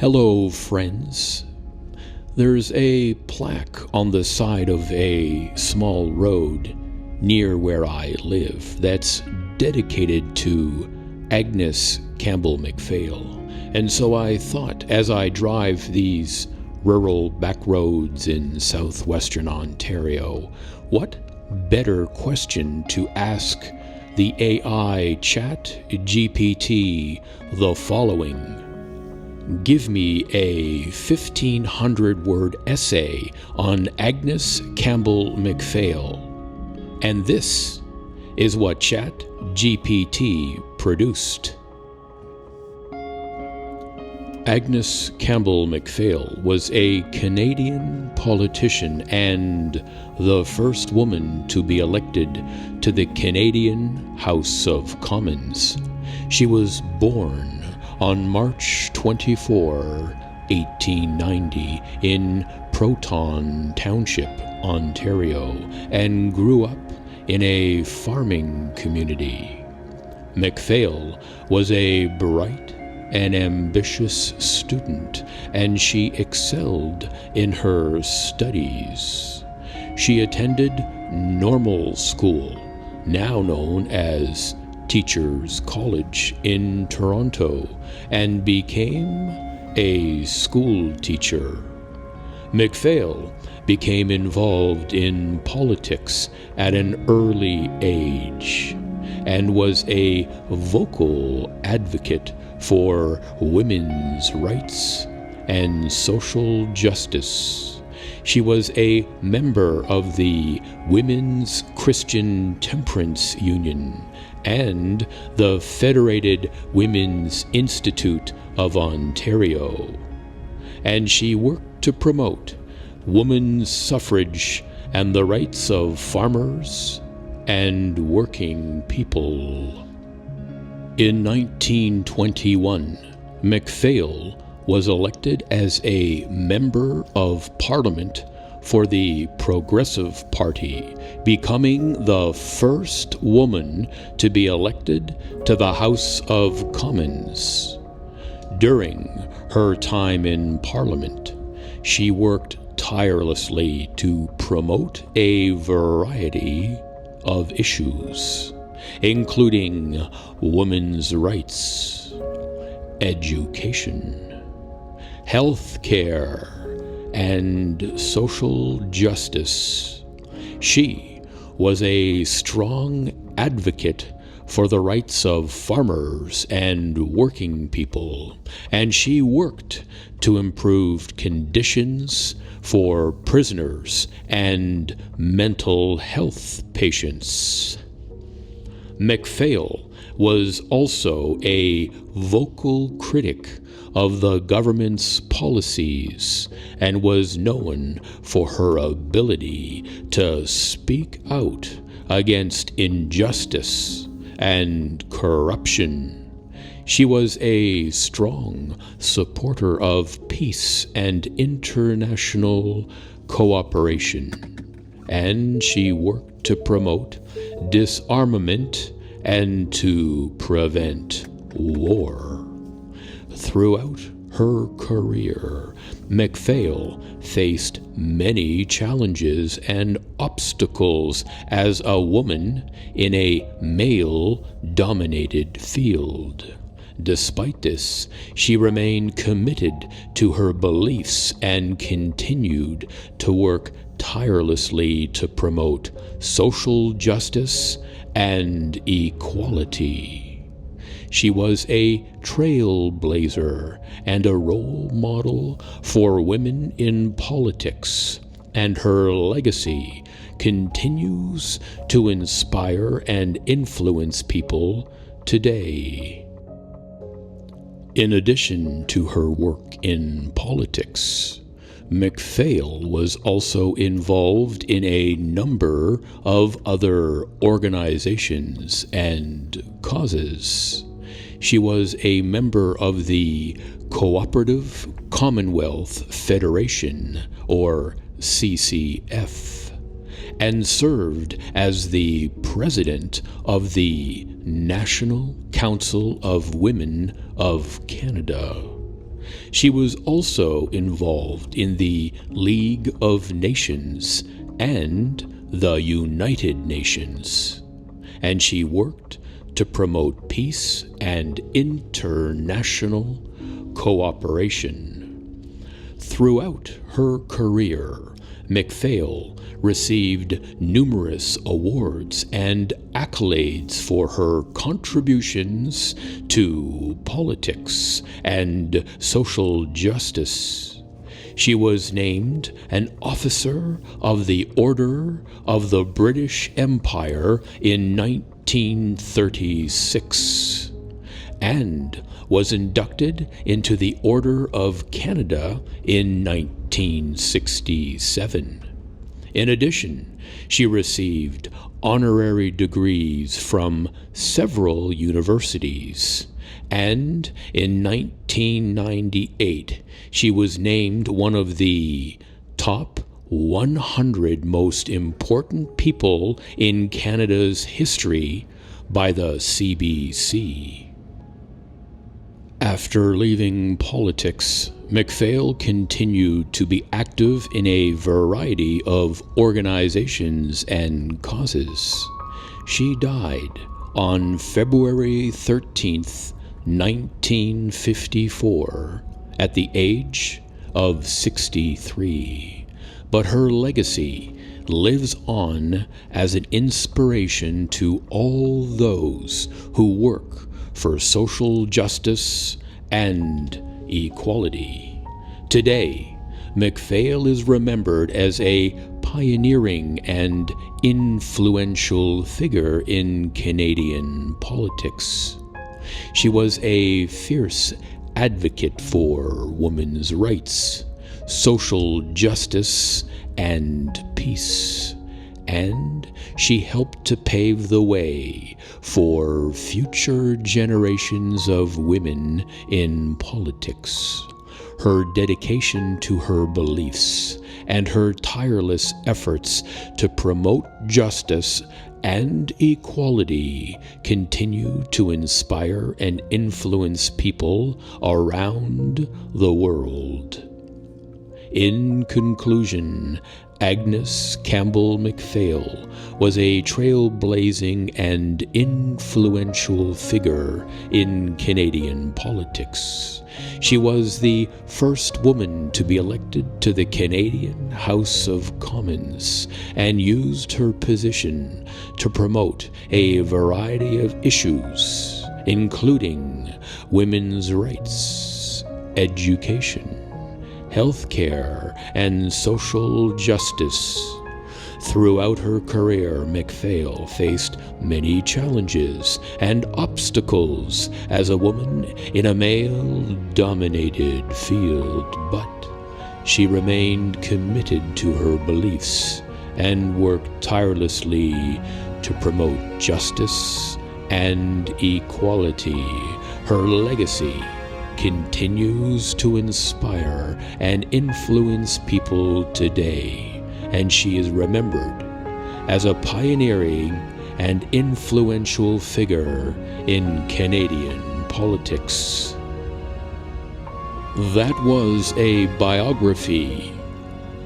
Hello, friends. There's a plaque on the side of a small road near where I live that's dedicated to Agnes Campbell MacPhail. And so I thought, as I drive these rural back roads in southwestern Ontario, what better question to ask the AI ChatGPT the following. Give me a 1,500-word essay on Agnes Campbell MacPhail. And this is what ChatGPT produced. Agnes Campbell MacPhail was a Canadian politician and the first woman to be elected to the Canadian House of Commons. She was born on March 24, 1890, in Proton Township, Ontario, and grew up in a farming community. MacPhail was a bright and ambitious student, and she excelled in her studies. She attended normal school, now known as Teachers College in Toronto, and became a school teacher. MacPhail became involved in politics at an early age and was a vocal advocate for women's rights and social justice. She was a member of the Women's Christian Temperance Union and the Federated Women's Institute of Ontario. And she worked to promote women's suffrage and the rights of farmers and working people. In 1921, MacPhail was elected as a Member of Parliament for the Progressive Party, becoming the first woman to be elected to the House of Commons. During her time in Parliament, she worked tirelessly to promote a variety of issues, including women's rights, education, health care, and social justice. She was a strong advocate for the rights of farmers and working people, and she worked to improve conditions for prisoners and mental health patients. MacPhail was also a vocal critic of the government's policies and was known for her ability to speak out against injustice and corruption. She was a strong supporter of peace and international cooperation, and she worked to promote disarmament and to prevent war. Throughout her career, MacPhail faced many challenges and obstacles as a woman in a male-dominated field. Despite this, she remained committed to her beliefs and continued to work tirelessly to promote social justice and equality. She was a trailblazer and a role model for women in politics, and her legacy continues to inspire and influence people today. In addition to her work in politics, MacPhail was also involved in a number of other organizations and causes. She was a member of the Cooperative Commonwealth Federation, or CCF, and served as the president of the National Council of Women of Canada. She was also involved in the League of Nations and the United Nations, and she worked to promote peace and international cooperation. Throughout her career, MacPhail received numerous awards and accolades for her contributions to politics and social justice. She was named an Officer of the Order of the British Empire in 1936 and was inducted into the Order of Canada in 1967. In addition, she received honorary degrees from several universities, and in 1998 she was named one of the top 100 most important people in Canada's history by the CBC. After leaving politics, MacPhail continued to be active in a variety of organizations and causes. She died on February 13th, 1954, at the age of 63. But her legacy lives on as an inspiration to all those who work for social justice and equality. Today, MacPhail is remembered as a pioneering and influential figure in Canadian politics. She was a fierce advocate for women's rights, social justice, and peace, and she helped to pave the way for future generations of women in politics. Her dedication to her beliefs and her tireless efforts to promote justice and equality continue to inspire and influence people around the world. In conclusion, Agnes Campbell MacPhail was a trailblazing and influential figure in Canadian politics. She was the first woman to be elected to the Canadian House of Commons and used her position to promote a variety of issues, including women's rights, education, healthcare, and social justice. Throughout her career, MacPhail faced many challenges and obstacles as a woman in a male-dominated field, but she remained committed to her beliefs and worked tirelessly to promote justice and equality. Her legacy continues to inspire and influence people today, and she is remembered as a pioneering and influential figure in Canadian politics. That was a biography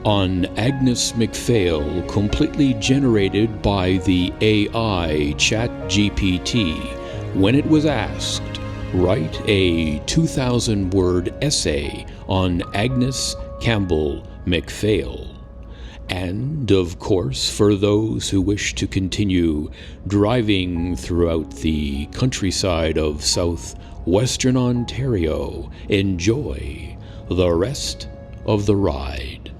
on Agnes MacPhail, completely generated by the AI ChatGPT when it was asked, write a 2,000-word essay on Agnes Campbell MacPhail. And, of course, for those who wish to continue driving throughout the countryside of southwestern Ontario, enjoy the rest of the ride.